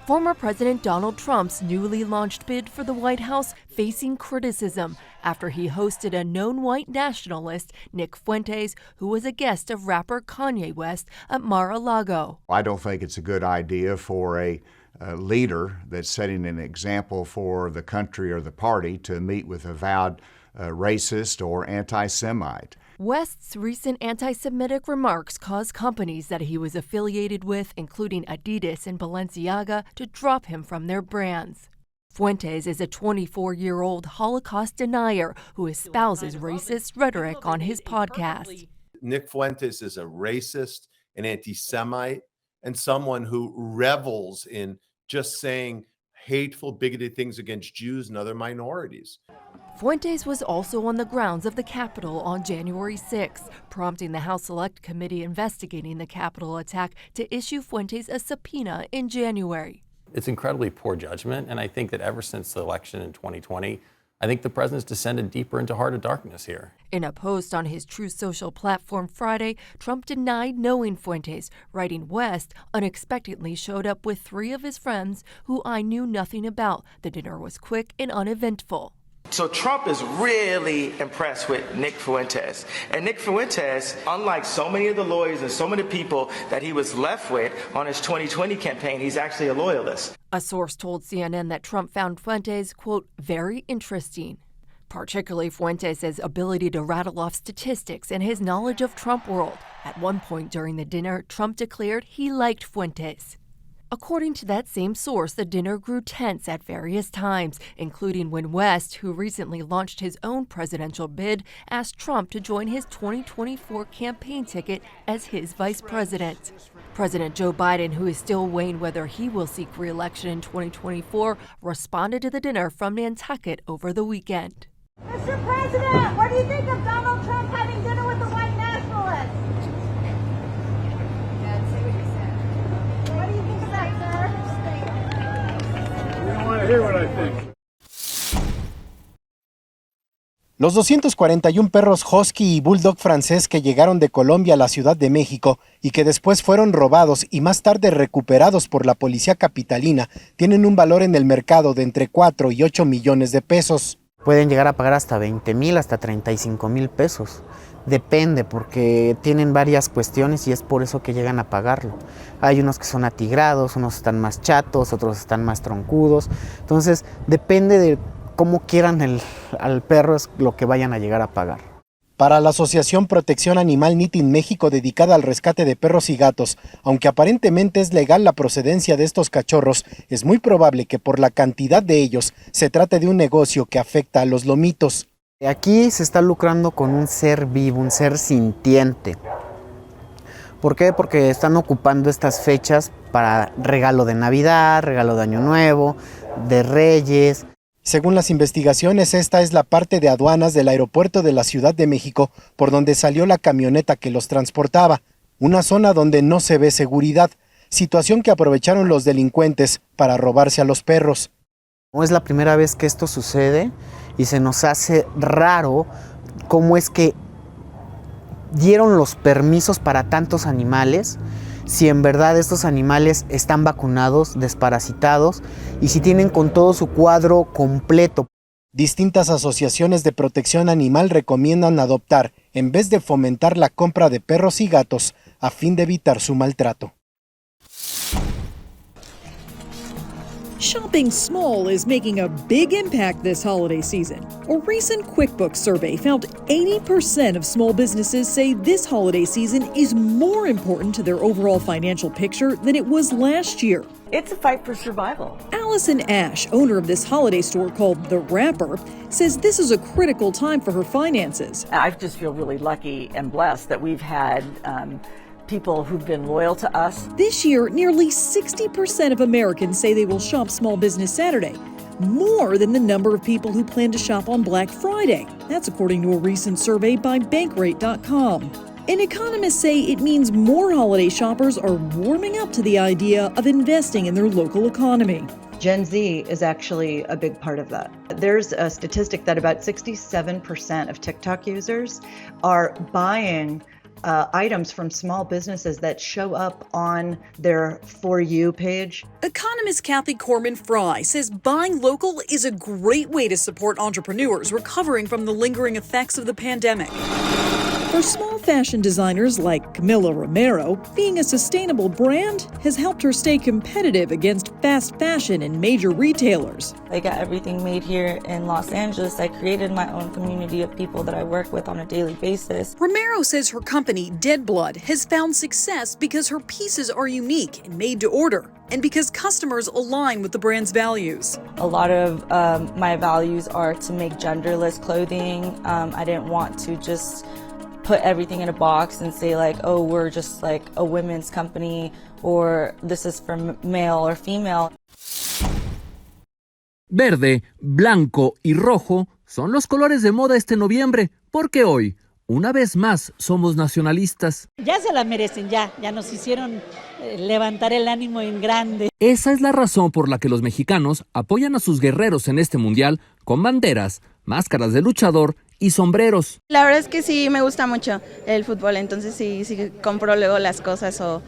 Former President Donald Trump's newly launched bid for the White House facing criticism after he hosted a known white nationalist, Nick Fuentes, who was a guest of rapper Kanye West at Mar-a-Lago. I don't think it's a good idea for a leader that's setting an example for the country or the party to meet with avowed racist or anti-Semite. West's recent anti-Semitic remarks caused companies that he was affiliated with, including Adidas and Balenciaga, to drop him from their brands. Fuentes is a 24-year-old Holocaust denier who espouses racist rhetoric on his podcast. Nick Fuentes is a racist, an anti-Semite, and someone who revels in just saying hateful, bigoted things against Jews and other minorities. Fuentes was also on the grounds of the Capitol on January 6, prompting the House Select Committee investigating the Capitol attack to issue Fuentes a subpoena in January. It's incredibly poor judgment, and I think that ever since the election in 2020, I think the president's descended deeper into heart of darkness here. In a post on his Truth Social platform Friday, Trump denied knowing Fuentes, writing West unexpectedly showed up with 3 of his friends who I knew nothing about. The dinner was quick and uneventful. So Trump is really impressed with Nick Fuentes. And Nick Fuentes, unlike so many of the lawyers and so many people that he was left with on his 2020 campaign, he's actually a loyalist. A source told CNN that Trump found Fuentes, quote, very interesting. Particularly Fuentes' ability to rattle off statistics and his knowledge of Trump world. At one point during the dinner, Trump declared he liked Fuentes. According to that same source, the dinner grew tense at various times, including when West, who recently launched his own presidential bid, asked Trump to join his 2024 campaign ticket as his vice president. President Joe Biden, who is still weighing whether he will seek re-election in 2024, responded to the dinner from Nantucket over the weekend. Mr. President, what do you think of Donald Trump having dinner with the white nationalists? Dad, say what you said. What do you think of that, sir? You don't want to hear what I think. Los 241 perros husky y bulldog francés que llegaron de Colombia a la Ciudad de México y que después fueron robados y más tarde recuperados por la policía capitalina tienen un valor en el mercado de entre 4 y 8 millones de pesos. Pueden llegar a pagar hasta 20,000, hasta 35,000 pesos. Depende, porque tienen varias cuestiones y es por eso que llegan a pagarlo. Hay unos que son atigrados, unos están más chatos, otros están más troncudos. Entonces, depende de cómo quieran al perro, es lo que vayan a llegar a pagar. Para la Asociación Protección Animal Nitin México, dedicada al rescate de perros y gatos, aunque aparentemente es legal la procedencia de estos cachorros, es muy probable que por la cantidad de ellos se trate de un negocio que afecta a los lomitos. Aquí se está lucrando con un ser vivo, un ser sintiente. ¿Por qué? Porque están ocupando estas fechas para regalo de Navidad, regalo de Año Nuevo, de Reyes. Según las investigaciones, esta es la parte de aduanas del aeropuerto de la Ciudad de México por donde salió la camioneta que los transportaba, una zona donde no se ve seguridad, situación que aprovecharon los delincuentes para robarse a los perros. No es la primera vez que esto sucede y se nos hace raro cómo es que dieron los permisos para tantos animales, si en verdad estos animales están vacunados, desparasitados y si tienen con todo su cuadro completo. Distintas asociaciones de protección animal recomiendan adoptar en vez de fomentar la compra de perros y gatos a fin de evitar su maltrato. Shopping small is making a big impact this holiday season. A recent QuickBooks survey found 80% of small businesses say this holiday season is more important to their overall financial picture than it was last year. It's a fight for survival. Allison Ash, owner of this holiday store called The Wrapper, says this is a critical time for her finances. I just feel really lucky and blessed that we've had people who've been loyal to us. This year, nearly 60% of Americans say they will shop Small Business Saturday, more than the number of people who plan to shop on Black Friday. That's according to a recent survey by Bankrate.com. And economists say it means more holiday shoppers are warming up to the idea of investing in their local economy. Gen Z is actually a big part of that. There's a statistic that about 67% of TikTok users are buying items from small businesses that show up on their For You page. Economist Kathy Corman-Fry says buying local is a great way to support entrepreneurs recovering from the lingering effects of the pandemic. For small fashion designers like Camila Romero, being a sustainable brand has helped her stay competitive against fast fashion and major retailers. I got everything made here in Los Angeles. I created my own community of people that I work with on a daily basis. Romero says her company, Dead Blood, has found success because her pieces are unique and made to order, and because customers align with the brand's values. A lot of my values are to make genderless clothing. I didn't want to just put everything in a box and say like, oh, we're just like a women's company, or this is for male or female. Verde, blanco y rojo son los colores de moda este noviembre, porque hoy, una vez más, somos nacionalistas. Ya se la merecen, ya nos hicieron levantar el ánimo en grande. Esa es la razón por la que los mexicanos apoyan a sus guerreros en este mundial con banderas, máscaras de luchador y sombreros. La verdad es que sí me gusta mucho el fútbol, entonces sí compro luego las cosas o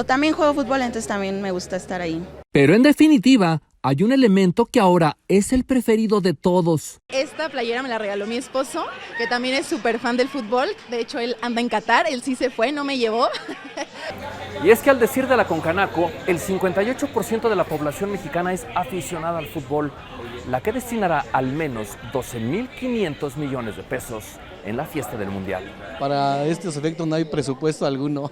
también juego fútbol, entonces también me gusta estar ahí. Pero en definitiva, hay un elemento que ahora es el preferido de todos. Esta playera me la regaló mi esposo, que también es súper fan del fútbol. De hecho, él anda en Qatar, él sí se fue, no me llevó. Y es que al decir de la Concanaco, el 58% de la población mexicana es aficionada al fútbol, la que destinará al menos 12.500 millones de pesos en la fiesta del Mundial. Para estos efectos no hay presupuesto alguno,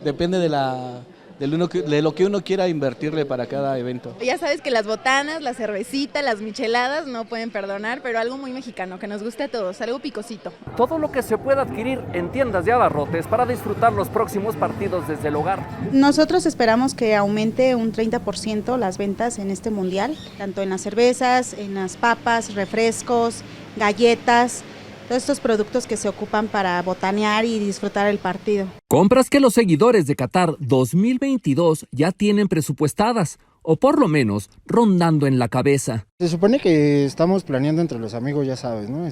depende de lo que uno quiera invertirle para cada evento. Ya sabes que las botanas, la cervecita, las micheladas no pueden perdonar, pero algo muy mexicano que nos guste a todos, algo picosito. Todo lo que se pueda adquirir en tiendas de abarrotes para disfrutar los próximos partidos desde el hogar. Nosotros esperamos que aumente un 30% las ventas en este mundial, tanto en las cervezas, en las papas, refrescos, galletas, todos estos productos que se ocupan para botanear y disfrutar el partido. Compras que los seguidores de Qatar 2022 ya tienen presupuestadas, o por lo menos rondando en la cabeza. Se supone que estamos planeando entre los amigos, ya sabes, ¿no?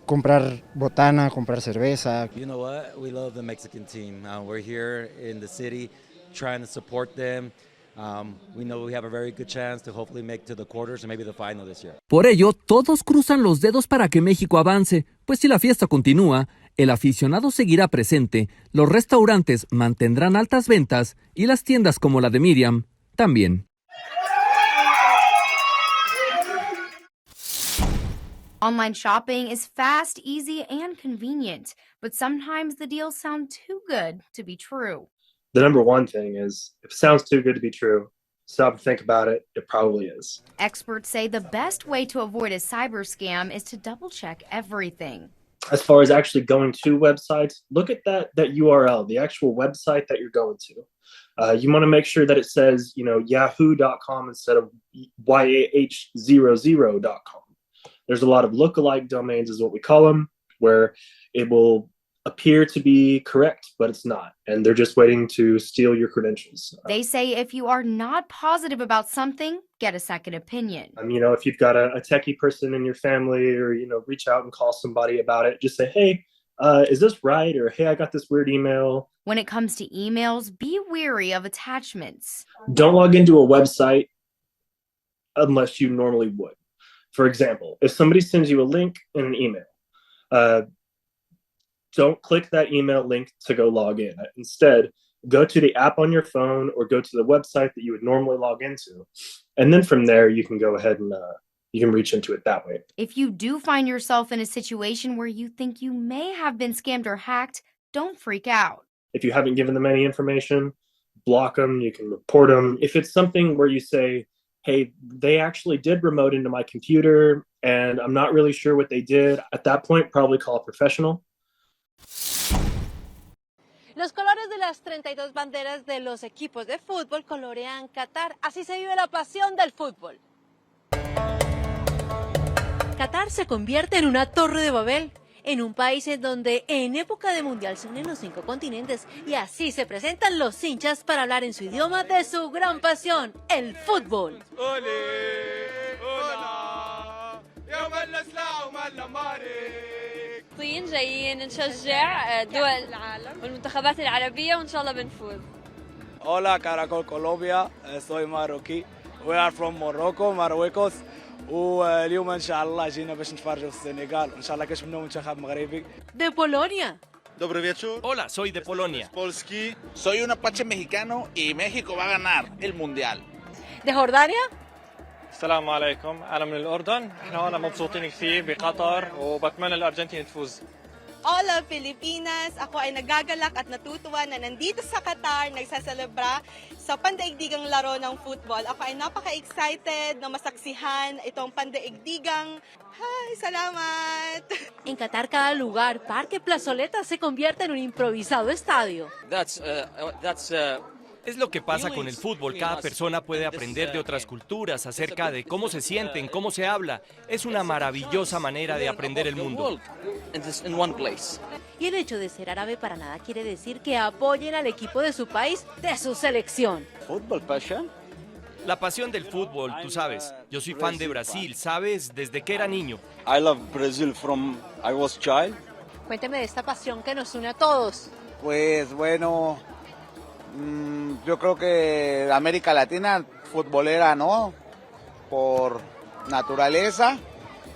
Comprar botana, comprar cerveza. You know what? We love the Mexican team. We're here in the city trying to support them. We know we have a very good chance to hopefully make to the quarters and maybe the final this year. Por ello, todos cruzan los dedos para que México avance, pues si la fiesta continúa, el aficionado seguirá presente, los restaurantes mantendrán altas ventas y las tiendas como la de Miriam también. Online shopping is fast, easy, and convenient, but sometimes the deals sound too good to be true. The number one thing is, if it sounds too good to be true, stop and think about it, it probably is. Experts say the best way to avoid a cyber scam is to double-check everything. As far as actually going to websites, look at that URL, the actual website that you're going to. You want to make sure that it says, yahoo.com instead of yah00.com. There's a lot of lookalike domains, is what we call them, where it will appear to be correct, but it's not. And they're just waiting to steal your credentials. They say if you are not positive about something, get a second opinion. If you've got a techie person in your family, or, reach out and call somebody about it. Just say, hey, is this right? Or, hey, I got this weird email. When it comes to emails, be wary of attachments. Don't log into a website unless you normally would. For example, if somebody sends you a link in an email, don't click that email link to go log in. Instead, go to the app on your phone or go to the website that you would normally log into. And then from there, you can go ahead and you can reach into it that way. If you do find yourself in a situation where you think you may have been scammed or hacked, don't freak out. If you haven't given them any information, block them, you can report them. If it's something where you say, hey, they actually did remote into my computer and I'm not really sure what they did, at that point, probably call a professional. Los colores de las 32 banderas de los equipos de fútbol colorean Qatar. Así se vive la pasión del fútbol. Qatar se convierte en una torre de Babel, en un país en donde en época de mundial se unen los 5 continentes y así se presentan los hinchas para hablar en su idioma de su gran pasión, el fútbol. فلسطين جايين نشجع دول والمنتخبات العربية وإن شاء الله بنفوز. Hola, Caracol Colombia, soy marroquí. We are from Morocco, Marruecos. واليوم ان شاء الله جينا باش نتفرجوا في السنغال وان شاء الله كسبنا منتخب مغربي. De Polonia. Dobry wieczór. Hola, soy de Polonia. Polski. Soy un apache mexicano y México va a ganar el mundial. De Jordania. السلام عليكم، أنا من الأردن، إحنا هنا مبسوطين كثير بقطر وبتمنى الأرجنتين تفوز. Hola Pilipinas! Ako ay nagagalak at natutuwa na nandito sa Qatar nagsaselebra sa pandaigdigang laro ng football. Ako ay napaka-excited na masaksihan itong pandaigdigang. Hi! Salamat! En Qatar cada lugar, parque, plazoleta se convierte en un improvisado estadio. Es lo que pasa con el fútbol. Cada persona puede aprender de otras culturas acerca de cómo se sienten, cómo se habla. Es una maravillosa manera de aprender el mundo. Y el hecho de ser árabe para nada quiere decir que apoyen al equipo de su país, de su selección. Football passion. La pasión del fútbol, tú sabes. Yo soy fan de Brasil, ¿sabes? Desde que era niño. I love Brazil from I was child. Cuénteme de esta pasión que nos une a todos. Pues bueno, yo creo que América Latina futbolera, ¿no? Por naturaleza.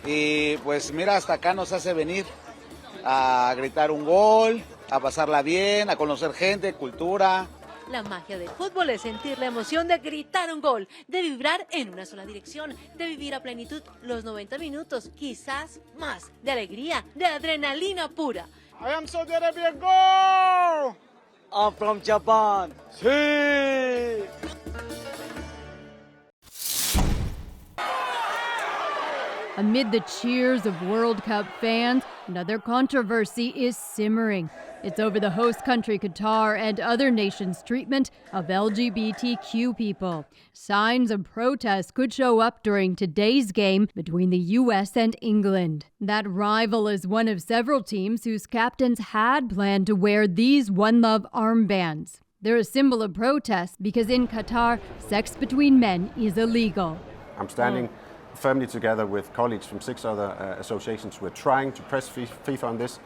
Y pues mira, hasta acá nos hace venir a gritar un gol, a pasarla bien, a conocer gente, cultura. La magia del fútbol es sentir la emoción de gritar un gol, de vibrar en una sola dirección, de vivir a plenitud los 90 minutos, quizás más, de alegría, de adrenalina pura. I am Saudi Arabia, go! I'm from Japan. Sí. Amid the cheers of World Cup fans, another controversy is simmering. It's over the host country Qatar and other nations' treatment of LGBTQ people. Signs of protest could show up during today's game between the U.S. and England. That rival is one of several teams whose captains had planned to wear these One Love armbands. They're a symbol of protest because in Qatar, sex between men is illegal. I'm standing firmly together with colleagues from 6 other associations. We're trying to press FIFA on this.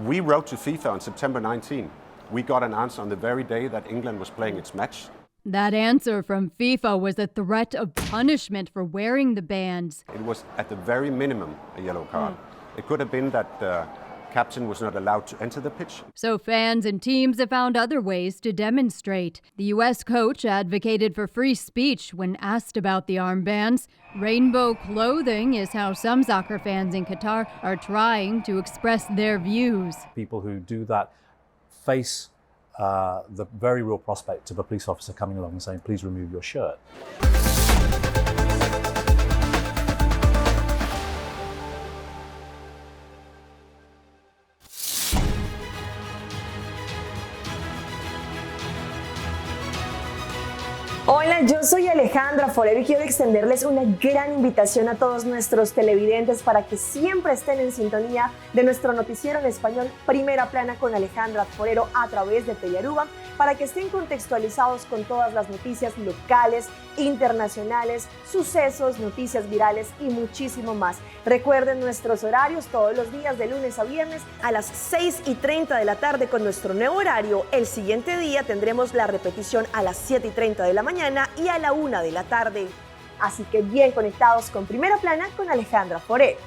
We wrote to FIFA on September 19. We got an answer on the very day that England was playing its match. That answer from FIFA was a threat of punishment for wearing the bands. It was at the very minimum a yellow card. It could have been that the captain was not allowed to enter the pitch. So fans and teams have found other ways to demonstrate. The U.S. coach advocated for free speech when asked about the armbands. Rainbow clothing is how some soccer fans in Qatar are trying to express their views. People who do that face the very real prospect of a police officer coming along and saying, please remove your shirt. Hola, yo soy Alejandra Forero y quiero extenderles una gran invitación a todos nuestros televidentes para que siempre estén en sintonía de nuestro noticiero en español Primera Plana con Alejandra Forero a través de Telearuba, para que estén contextualizados con todas las noticias locales, internacionales, sucesos, noticias virales y muchísimo más. Recuerden nuestros horarios todos los días de lunes a viernes a las 6:30 de la tarde con nuestro nuevo horario. El siguiente día tendremos la repetición a las 7:30 de la mañana y a la 1 de la tarde. Así que bien conectados con Primera Plana con Alejandra Forero.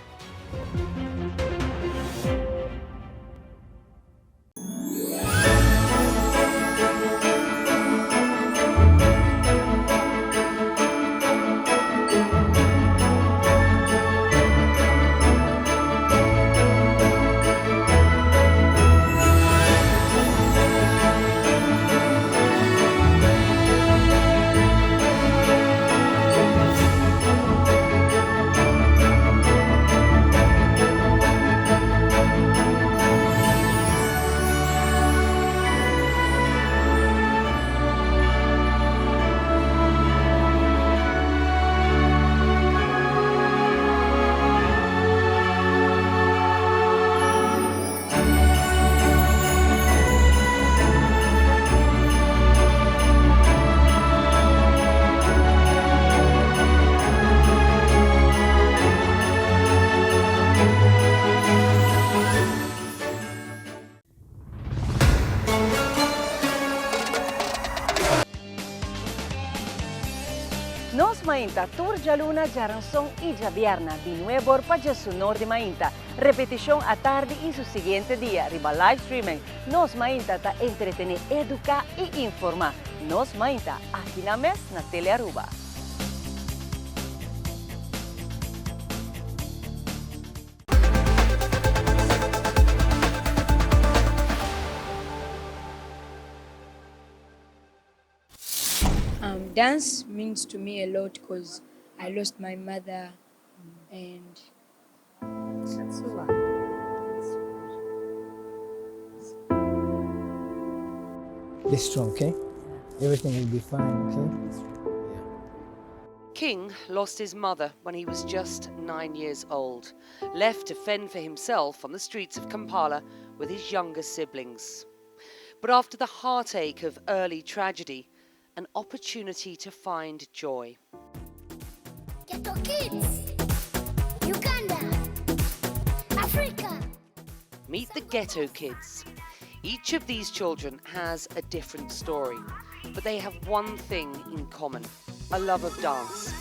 Nos mainta turjaluna jaranson y javierna de nuevo para su norte mainta. Repetición a tarde y su siguiente día. Riba live streaming. Nos mainta ta entretener, educar y informar. Nos mainta aquí na mes na Tele Aruba. Dance means to me a lot because I lost my mother and that's all. Be strong, okay? Everything will be fine, okay? King lost his mother when he was just 9 years old, left to fend for himself on the streets of Kampala with his younger siblings. But after the heartache of early tragedy, an opportunity to find joy. Ghetto Kids, Uganda, Africa. Meet the Ghetto Kids. Each of these children has a different story, but they have one thing in common: a love of dance.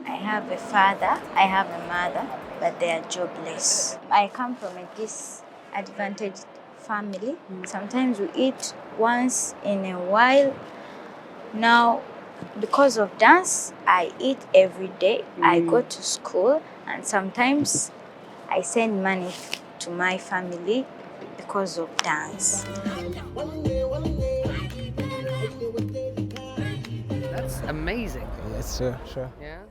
I have a father, I have a mother, but they are jobless. I come from a disadvantaged family. Sometimes we eat once in a while. Now, because of dance, I eat every day. I go to school, and sometimes I send money to my family because of dance. That's amazing. Yes, sure. Yeah.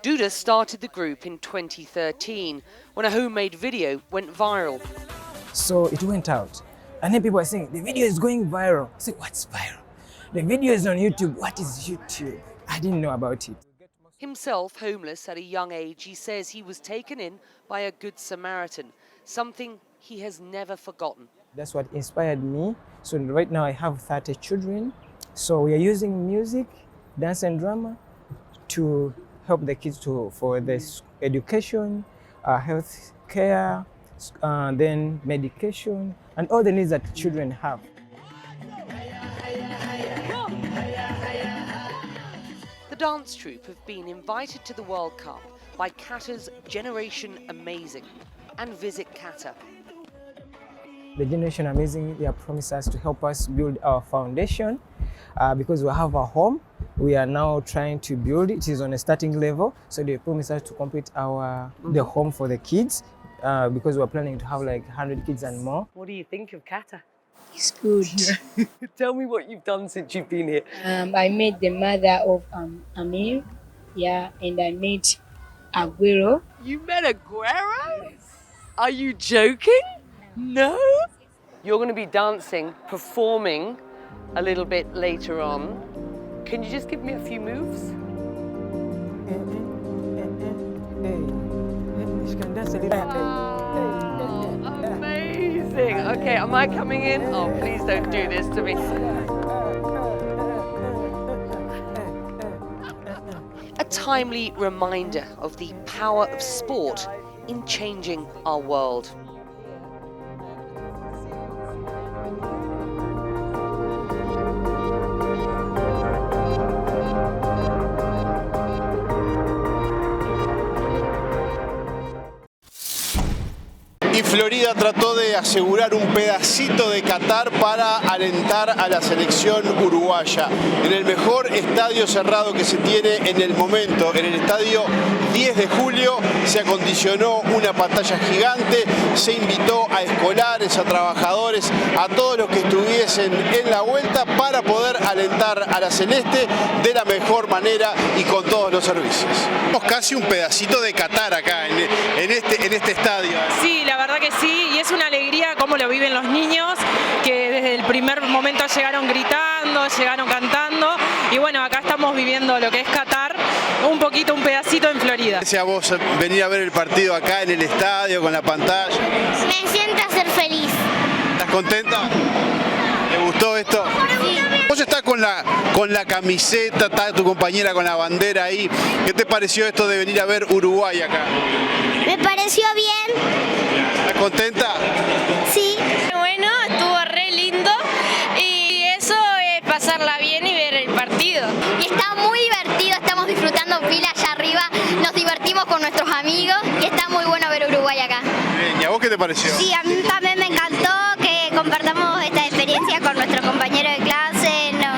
Duda started the group in 2013 when a homemade video went viral. So it went out. And then people are saying, the video is going viral. I said, what's viral? The video is on YouTube. What is YouTube? I didn't know about it. Himself homeless at a young age, he says he was taken in by a good Samaritan, something he has never forgotten. That's what inspired me. So right now I have 30 children. So we are using music, dance and drama to help the kids for this education, health care, then medication, and all the needs that children have. The dance troupe have been invited to the World Cup by Qatar's Generation Amazing and Visit Qatar. The Generation Amazing, they have promised us to help us build our foundation because we have a home. We are now trying to build it. It is on a starting level, so they promised us to complete the home for the kids because we're planning to have like 100 kids and more. What do you think of Qatar? It's good. Tell me what you've done since you've been here. I met the mother of Amir, and I met Aguero. You met Aguero? Are you joking? No? You're going to be dancing, performing a little bit later on. Can you just give me a few moves? Wow, amazing. Okay, am I coming in? Oh, please don't do this to me. A timely reminder of the power of sport in changing our world. Y Florida trató de asegurar un pedacito de Qatar para alentar a la selección uruguaya. En el mejor estadio cerrado que se tiene en el momento, en el estadio 10 de julio, se acondicionó una pantalla gigante, se invitó a escolares, a trabajadores, a todos los que estuviesen en la vuelta para poder alentar a la celeste de la mejor manera y con todos los servicios. Tenemos casi un pedacito de Qatar acá en este estadio. Sí, la verdad que sí, y es una alegría cómo lo viven los niños, que desde el primer momento llegaron gritando, llegaron cantando, y bueno, acá estamos viviendo lo que es Qatar, un pedacito en Florida. ¿Desea vos venir a ver el partido acá en el estadio con la pantalla? Me siento a ser feliz. ¿Estás contenta? ¿Te gustó esto? Sí. Vos estás con la camiseta, está tu compañera con la bandera ahí. ¿Qué te pareció esto de venir a ver Uruguay acá? Me pareció bien. ¿Estás contenta? Sí. Bueno, estuvo re lindo vinimos con nuestros amigos y está muy bueno ver Uruguay acá. Bien, ¿y a vos qué te pareció? Sí, a mí también me encantó que compartamos esta experiencia con nuestros compañeros de clase, nos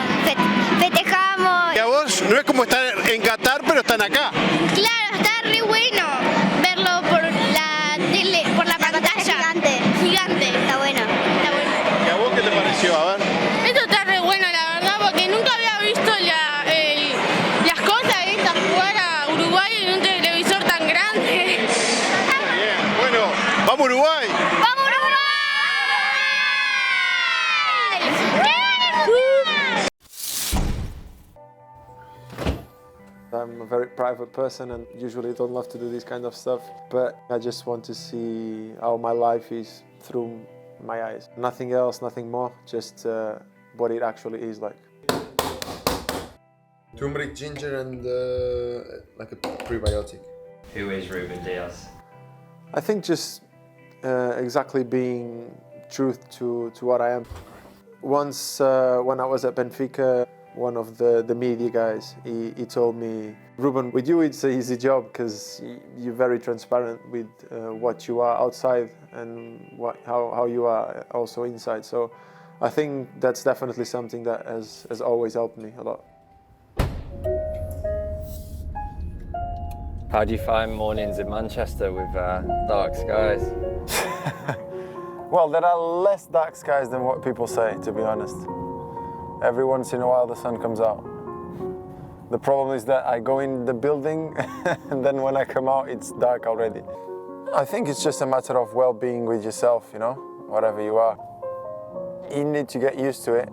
festejamos. Y a vos no es como estar en Qatar, pero están acá. Claro, está re bueno verlo por la tele, por la pantalla. Gigante, está bueno, está bueno. ¿Y a vos qué te pareció? A ver. Esto está re bueno, la verdad, porque nunca había visto las cosas estas jugar a Uruguay en un televisor tan grande. Bien, bueno, ¡vamos Uruguay! ¡Vamos I'm a very private person and usually don't love to do this kind of stuff, but I just want to see how my life is through my eyes. Nothing else, nothing more, just what it actually is like. Turmeric, ginger and like a prebiotic. Who is Ruben Diaz? I think just exactly being truth to what I am. Once when I was at Benfica, one of the media guys, he told me, Ruben, with you it's an easy job because you're very transparent with what you are outside and how you are also inside. So I think that's definitely something that has always helped me a lot. How do you find mornings in Manchester with dark skies? Well, there are less dark skies than what people say, to be honest. Every once in a while the sun comes out. The problem is that I go in the building and then when I come out it's dark already. I think it's just a matter of well-being with yourself, you know, whatever you are. You need to get used to it.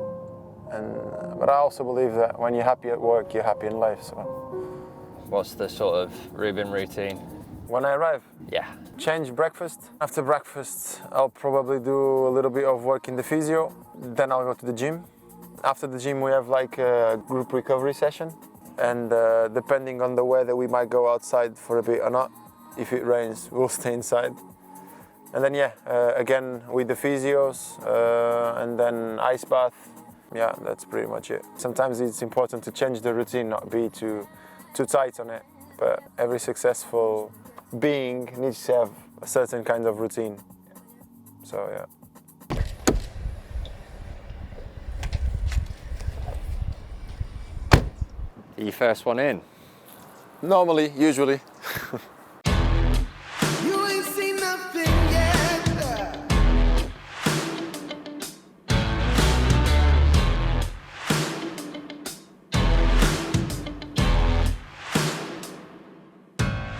But I also believe that when you're happy at work, you're happy in life. So. What's the sort of Ruben routine? When I arrive? Yeah. Change breakfast. After breakfast, I'll probably do a little bit of work in the physio. Then I'll go to the gym. After the gym, we have like a group recovery session. And depending on the weather, we might go outside for a bit or not. If it rains, we'll stay inside. And then, yeah, again with the physios, and then ice bath. Yeah, that's pretty much it. Sometimes it's important to change the routine, not be too tight on it. But every successful being needs to have a certain kind of routine. So, yeah. Are you first one in? Normally, usually. You ain't seen nothing yet.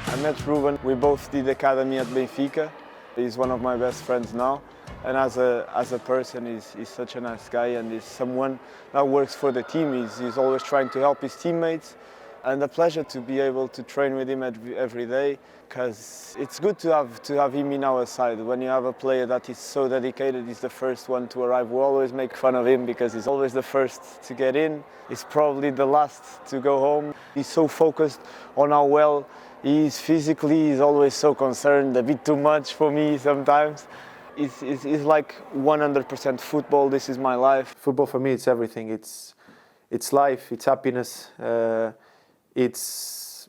I met Ruben. We both did academy at Benfica. He's one of my best friends now. And as a person, he's such a nice guy and he's someone that works for the team. He's always trying to help his teammates. And a pleasure to be able to train with him every day because it's good to have him in our side. When you have a player that is so dedicated, he's the first one to arrive. We always make fun of him because he's always the first to get in. He's probably the last to go home. He's so focused on how well he is physically. He's always so concerned, a bit too much for me sometimes. It's like 100% football. This is my life. Football for me, it's everything. It's life. It's happiness. It's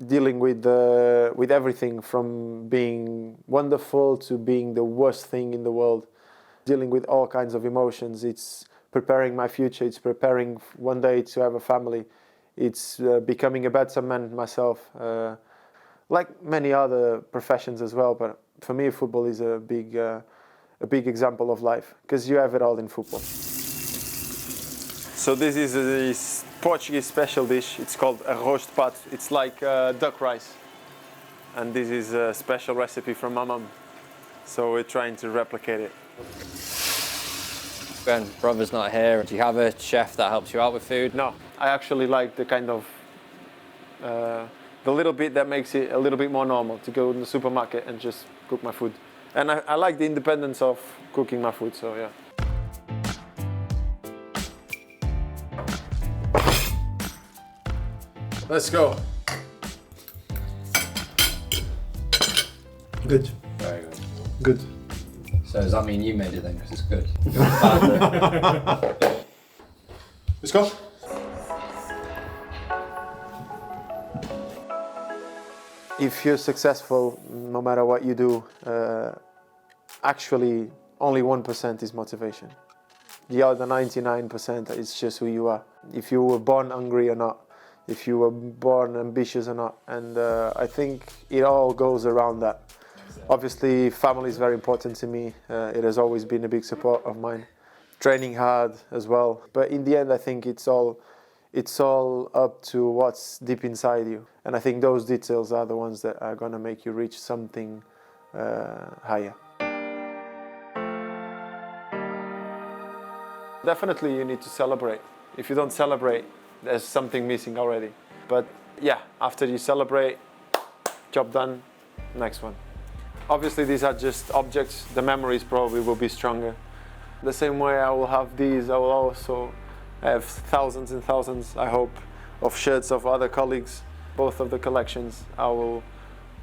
dealing with everything from being wonderful to being the worst thing in the world. Dealing with all kinds of emotions. It's preparing my future. It's preparing one day to have a family. It's becoming a better man myself. Like many other professions as well, but for me, football is a big example of life because you have it all in football. So this is a Portuguese special dish. It's called arroz de pato. It's like duck rice, and this is a special recipe from my mum. So we're trying to replicate it. Ben, brother's not here. Do you have a chef that helps you out with food? No, I actually like the kind of the little bit that makes it a little bit more normal to go in the supermarket and just cook my food. And I like the independence of cooking my food, so yeah. Let's go. Good. Very good. Good. So does that mean you made it then, because it's good? Let's go. If you're successful, no matter what you do, actually only 1% is motivation. The other 99% is just who you are. If you were born hungry or not, if you were born ambitious or not. And I think it all goes around that. Obviously, family is very important to me. It has always been a big support of mine. Training hard as well. But in the end, I think it's all up to what's deep inside you. And I think those details are the ones that are going to make you reach something higher. Definitely you need to celebrate. If you don't celebrate, there's something missing already. But yeah, after you celebrate, job done, next one. Obviously these are just objects, the memories probably will be stronger. The same way I will have these, I will also have thousands and thousands, I hope, of shirts of other colleagues, both of the collections. I will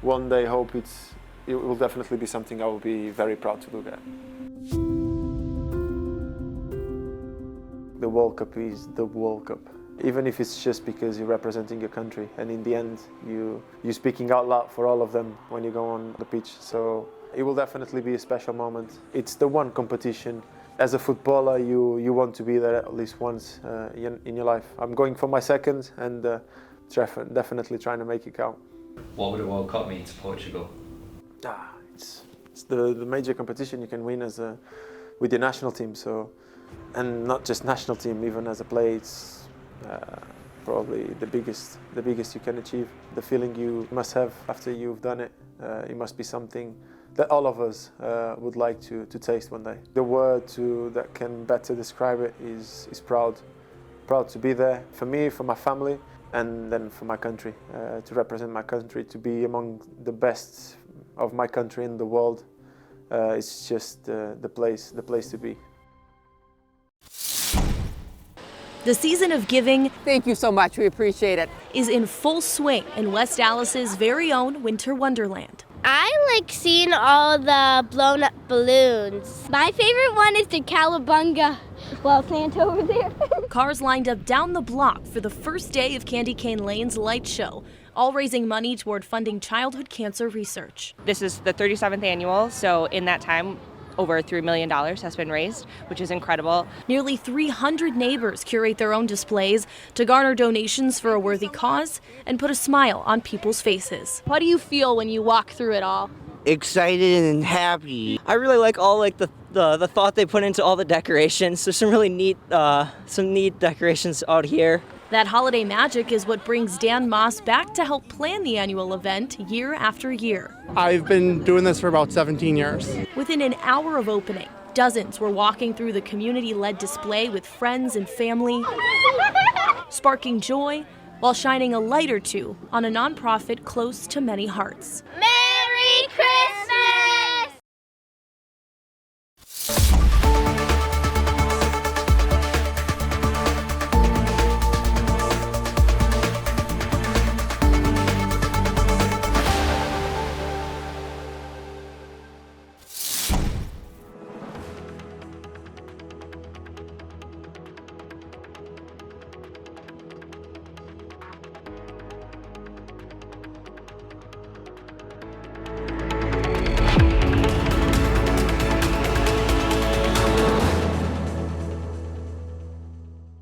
one day hope it will definitely be something I will be very proud to look at. The World Cup is the World Cup. Even if it's just because you're representing your country, and in the end you're speaking out loud for all of them when you go on the pitch. So it will definitely be a special moment. It's the one competition. As a footballer, you want to be there at least once in your life. I'm going for my second, and definitely trying to make it count. What would a World Cup mean to Portugal? It's the major competition you can win with your national team. So, and not just national team, even as a player, it's probably the biggest you can achieve. The feeling you must have after you've done it, it must be something that all of us would like to taste one day. The word that can better describe it is proud. Proud to be there, for me, for my family, and then for my country, to represent my country, to be among the best of my country in the world. It's just the place to be. The season of giving, thank you so much, we appreciate it, is in full swing in West Dallas's very own Winter Wonderland. I like seeing all the blown up balloons. My favorite one is the Cowabunga. Well, Santa over there. Cars lined up down the block for the first day of Candy Cane Lane's light show, all raising money toward funding childhood cancer research. This is the 37th annual, so in that time, over $3 million has been raised, which is incredible. Nearly 300 neighbors curate their own displays to garner donations for a worthy cause and put a smile on people's faces. How do you feel when you walk through it all? Excited and happy. I really like all the thought they put into all the decorations. There's some really neat decorations out here. That holiday magic is what brings Dan Moss back to help plan the annual event year after year. I've been doing this for about 17 years. Within an hour of opening, dozens were walking through the community-led display with friends and family, sparking joy while shining a light or two on a nonprofit close to many hearts.